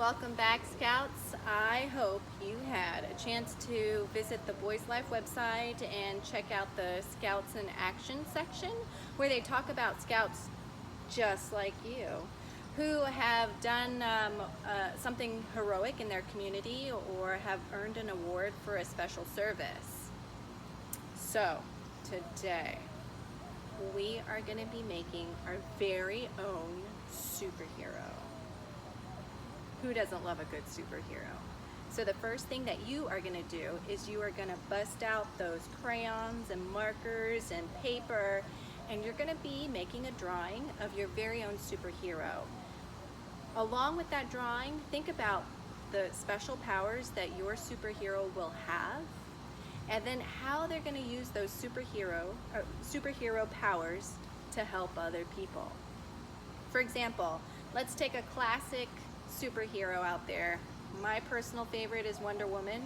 Welcome back, Scouts. I hope you had a chance to visit the Boys Life website and check out the Scouts in Action section where they talk about Scouts just like you who have done something heroic in their community or have earned an award for a special service. So today we are going to be making our very own superhero. Who doesn't love a good superhero? So the first thing that you are going to do is you are going to bust out those crayons and markers and paper, and you're going to be making a drawing of your very own superhero. Along with that drawing, think about the special powers that your superhero will have, and then how they're going to use those superhero powers to help other people. For example, let's take a classic superhero out there. My personal favorite is Wonder Woman.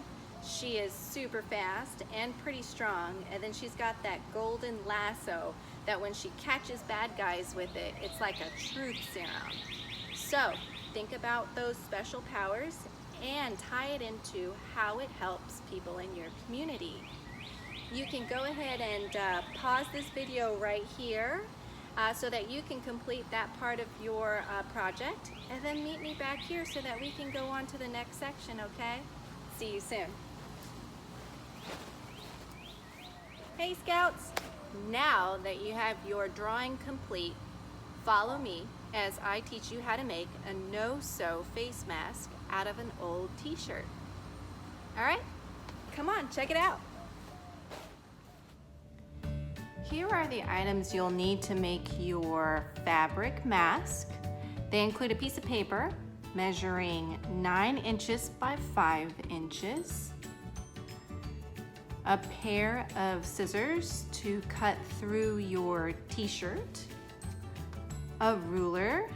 She is super fast and pretty strong, and then she's got that golden lasso that when she catches bad guys with it, it's like a truth serum. So think about those special powers and tie it into how it helps people in your community. You can go ahead and pause this video right here so that you can complete that part of your project, and then meet me back here so that we can go on to the next section, okay? See you soon. Hey Scouts, now that you have your drawing complete, follow me as I teach you how to make a Oso face mask out of an old t-shirt. All right, come on, check it out. Here are the items you'll need to make your fabric mask. They include a piece of paper measuring 9 inches by 5 inches, a pair of scissors to cut through your t-shirt, a ruler.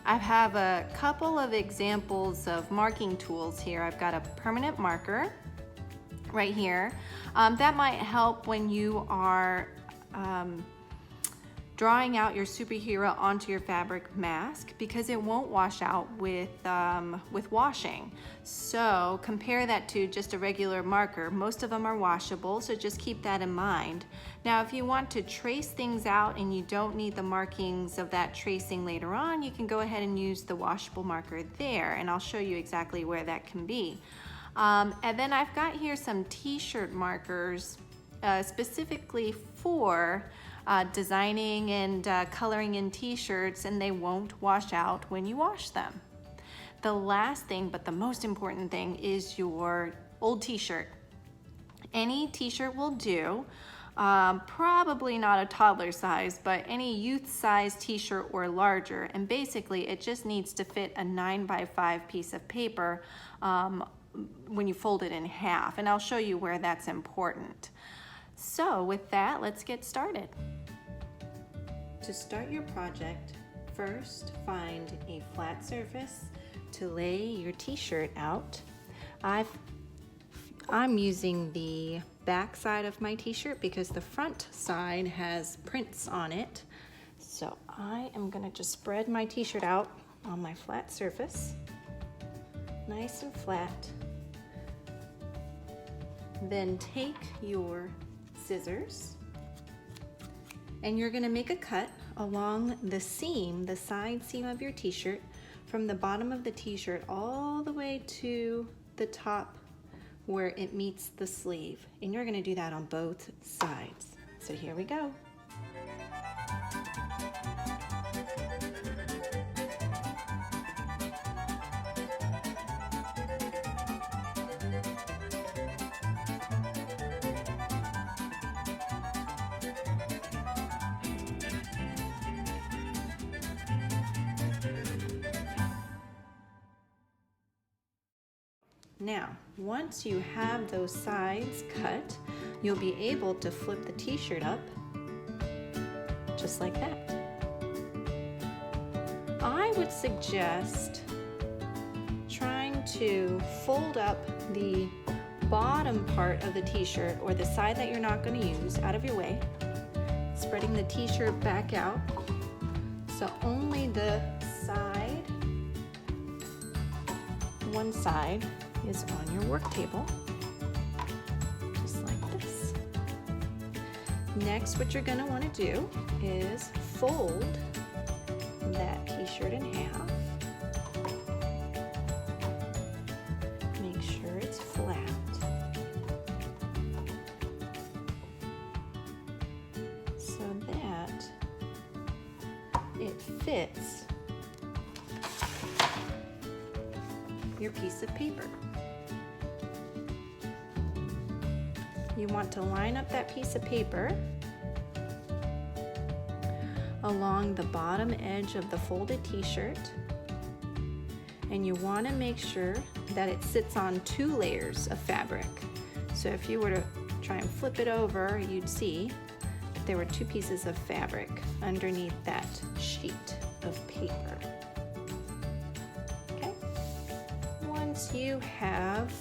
I have a couple of examples of marking tools here. I've got a permanent marker right here. That might help when you are drawing out your superhero onto your fabric mask, because it won't wash out with washing. So compare that to just a regular marker. Most of them are washable, so just keep that in mind. Now, if you want to trace things out and you don't need the markings of that tracing later on, you can go ahead and use the washable marker there, and I'll show you exactly where that can be. And then I've got here some t-shirt markers specifically for designing and coloring in t-shirts, and they won't wash out when you wash them. The last thing, but the most important thing, is your old t-shirt. Any t-shirt will do, probably not a toddler size, but any youth size t-shirt or larger, and basically it just needs to fit a 9 by 5 piece of paper when you fold it in half, and I'll show you where that's important. So with that, let's get started. To start your project, first find a flat surface to lay your t-shirt out. I'm using the back side of my t-shirt because the front side has prints on it. So I am gonna just spread my t-shirt out on my flat surface, nice and flat. Then take your scissors and you're going to make a cut along the seam, the side seam of your t-shirt, from the bottom of the t-shirt all the way to the top where it meets the sleeve. And you're going to do that on both sides. So here we go. Now, once you have those sides cut, you'll be able to flip the t-shirt up just like that. I would suggest trying to fold up the bottom part of the t-shirt, or the side that you're not going to use, out of your way, spreading the t-shirt back out so only the side one side is on your work table, just like this. Next, what you're gonna wanna do is fold that t-shirt in half. Make sure it's flat. So that it fits your piece of paper. You want to line up that piece of paper along the bottom edge of the folded t-shirt, and you want to make sure that it sits on 2 layers of fabric. So if you were to try and flip it over, you'd see that there were 2 pieces of fabric underneath that sheet of paper. Okay? Once you have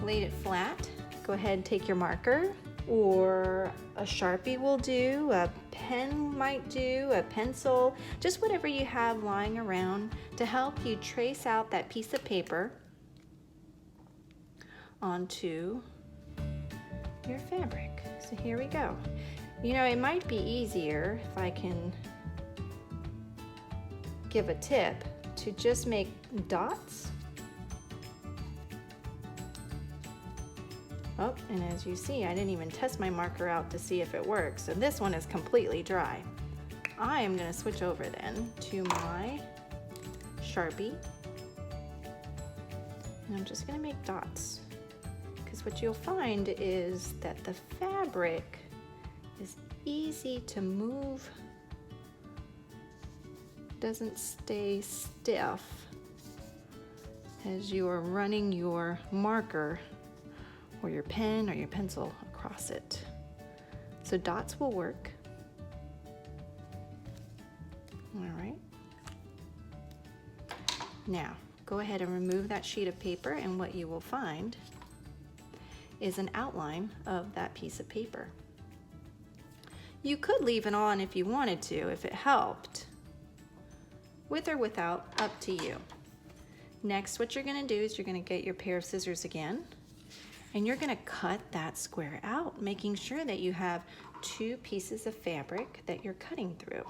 laid it flat, go ahead and take your marker, or a Sharpie will do, a pen might do, a pencil, just whatever you have lying around to help you trace out that piece of paper onto your fabric. So here we go. You know, it might be easier if I can give a tip to just make dots. Oh, and as you see, I didn't even test my marker out to see if it works. So this one is completely dry. I am going to switch over then to my Sharpie. And I'm just going to make dots. Because what you'll find is that the fabric is easy to move, doesn't stay stiff as you are running your marker or your pen or your pencil across it. So dots will work. All right. Now, go ahead and remove that sheet of paper, and what you will find is an outline of that piece of paper. You could leave it on if you wanted to, if it helped. With or without, up to you. Next, what you're gonna do is you're gonna get your pair of scissors again, and you're gonna cut that square out, making sure that you have 2 pieces of fabric that you're cutting through.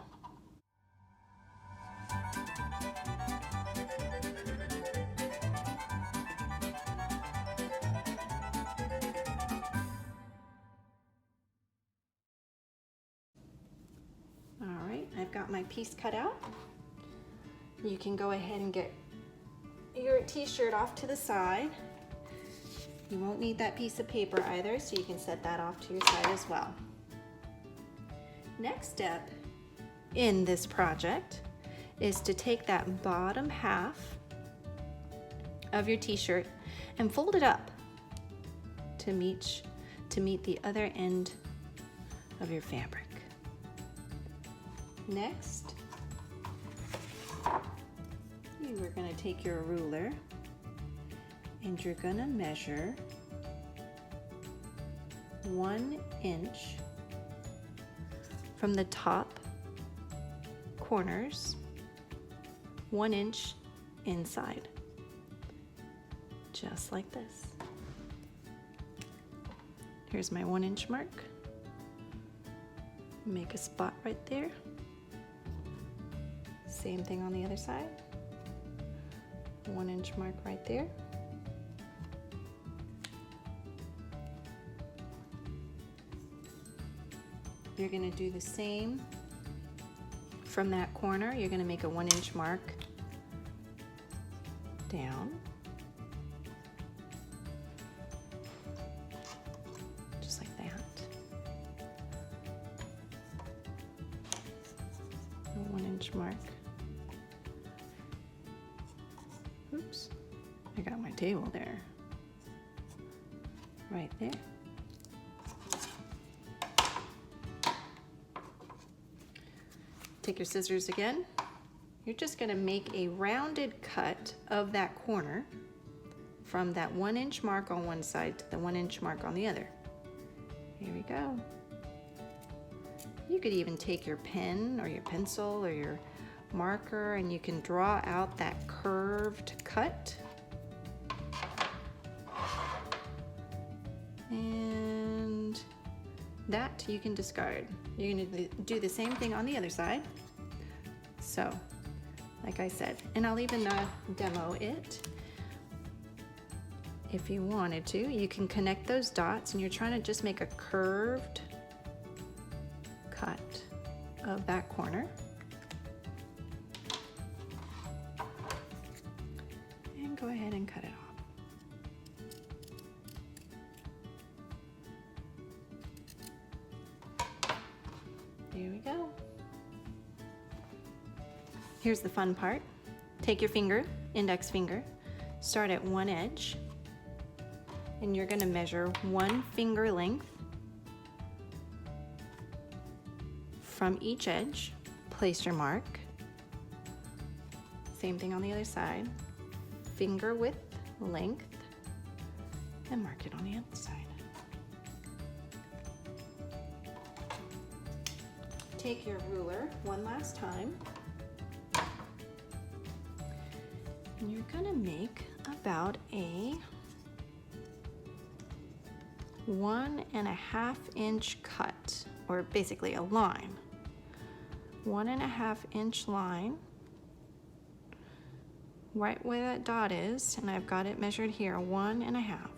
All right, I've got my piece cut out. You can go ahead and get your t-shirt off to the side. You won't need that piece of paper either, so you can set that off to your side as well. Next step in this project is to take that bottom half of your t-shirt and fold it up to meet the other end of your fabric. Next, you are going to take your ruler and you're gonna measure 1 inch from the top corners, 1 inch inside, just like this. Here's my 1 inch mark. Make a spot right there. Same thing on the other side. 1 inch mark right there. You're going to do the same from that corner. You're going to make a 1 inch mark down, just like that. A 1 inch mark. Oops, I got my table there. Right there. Take your scissors again. You're just going to make a rounded cut of that corner from that 1 inch mark on one side to the 1 inch mark on the other. Here we go. You could even take your pen or your pencil or your marker and you can draw out that curved cut. And that you can discard. You're going to do the same thing on the other side. So, like I said, and I'll even demo it. If you wanted to, you can connect those dots and you're trying to just make a curved cut of that corner. And go ahead and cut it off. Here we go. Here's the fun part. Take your finger, index finger, start at one edge, and you're gonna measure 1 finger length from each edge. Place your mark. Same thing on the other side. Finger width, length, and mark it on the other side. Take your ruler one last time, and you're gonna make about a 1.5 inch cut, or basically a line. 1.5 inch line right where that dot is, and I've got it measured here, 1.5.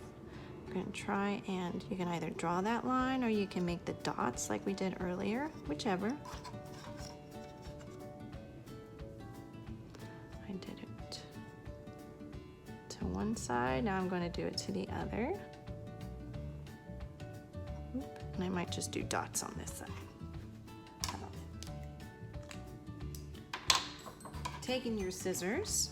I'm gonna try, and you can either draw that line or you can make the dots like we did earlier, whichever. I did it to one side, now I'm going to do it to the other. And I might just do dots on this side. Taking your scissors,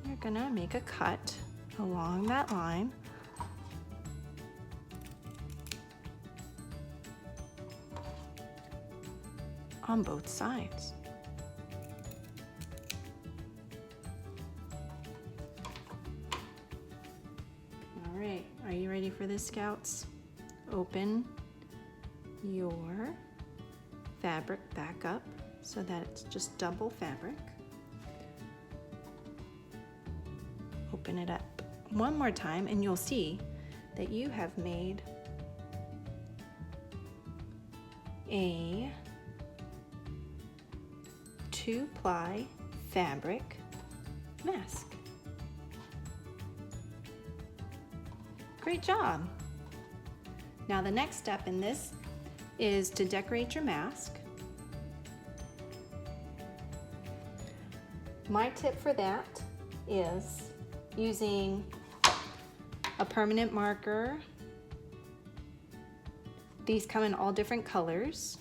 you're gonna make a cut along that line. On both sides. All right, are you ready for this, Scouts? Open your fabric back up so that it's just double fabric. Open it up one more time and you'll see that you have made a 2-ply fabric mask. Great job! Now the next step in this is to decorate your mask. My tip for that is using a permanent marker. These come in all different colors.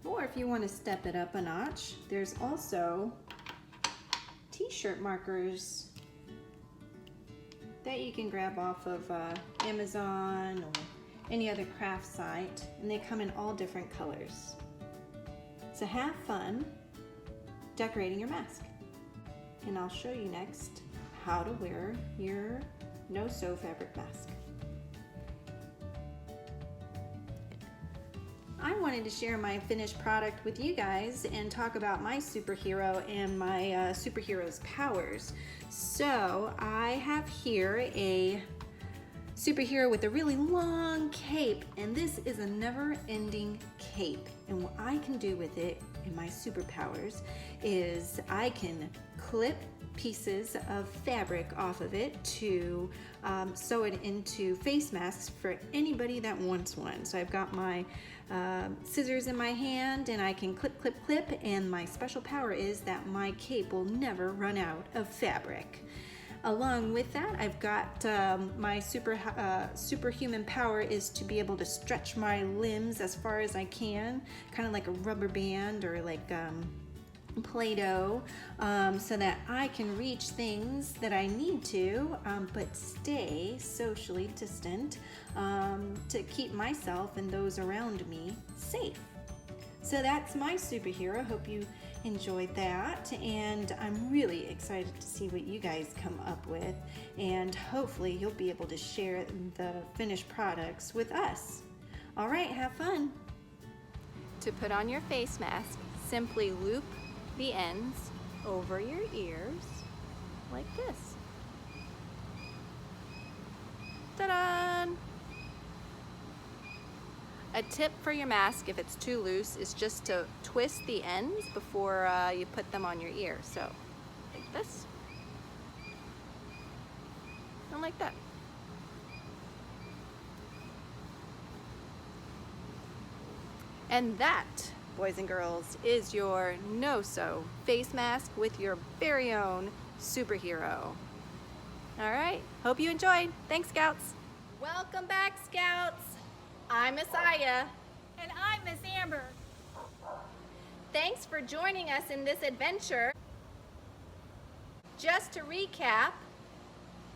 Or if you want to step it up a notch, there's also t-shirt markers that you can grab off of Amazon or any other craft site, and they come in all different colors. So have fun decorating your mask. And I'll show you next how to wear your no-sew fabric mask. I wanted to share my finished product with you guys and talk about my superhero and my superhero's powers. So I have here a superhero with a really long cape, and this is a never-ending cape. And what I can do with it and my superpowers is I can clip pieces of fabric off of it to sew it into face masks for anybody that wants one. So I've got my scissors in my hand and I can clip, clip, clip, and my special power is that my cape will never run out of fabric. Along with that, I've got my superhuman power is to be able to stretch my limbs as far as I can, kind of like a rubber band or like Play-Doh, so that I can reach things that I need to, but stay socially distant to keep myself and those around me safe. So that's my superhero. Hope you enjoyed that, and I'm really excited to see what you guys come up with, and hopefully you'll be able to share the finished products with us. All right, have fun. To put on your face mask, simply loop the ends over your ears like this. Ta-da! A tip for your mask, if it's too loose, is just to twist the ends before you put them on your ear. So, like this, and like that. And that, boys and girls, is your Oso face mask with your very own superhero. All right, hope you enjoyed. Thanks, Scouts. Welcome back, Scouts. I'm Miss Aya. And I'm Miss Amber. Thanks for joining us in this adventure. Just to recap,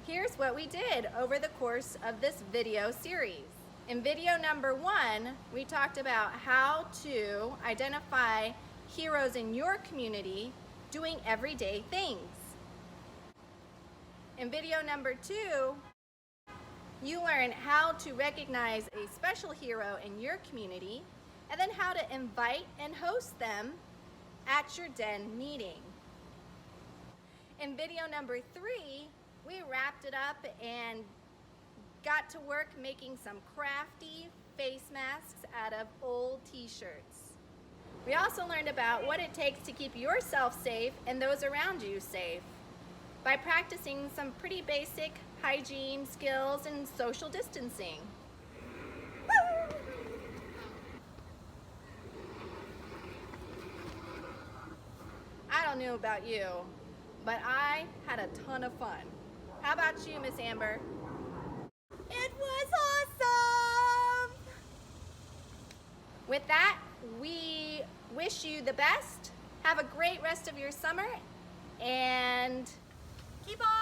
here's what we did over the course of this video series. In video number 1, we talked about how to identify heroes in your community doing everyday things. In video number 2, you learn how to recognize a special hero in your community and then how to invite and host them at your den meeting. In video number 3, we wrapped it up and got to work making some crafty face masks out of old t-shirts. We also learned about what it takes to keep yourself safe and those around you safe by practicing some pretty basic hygiene skills and social distancing. I don't know about you, but I had a ton of fun. How about you, Miss Amber? It was awesome! With that, we wish you the best. Have a great rest of your summer and Keep on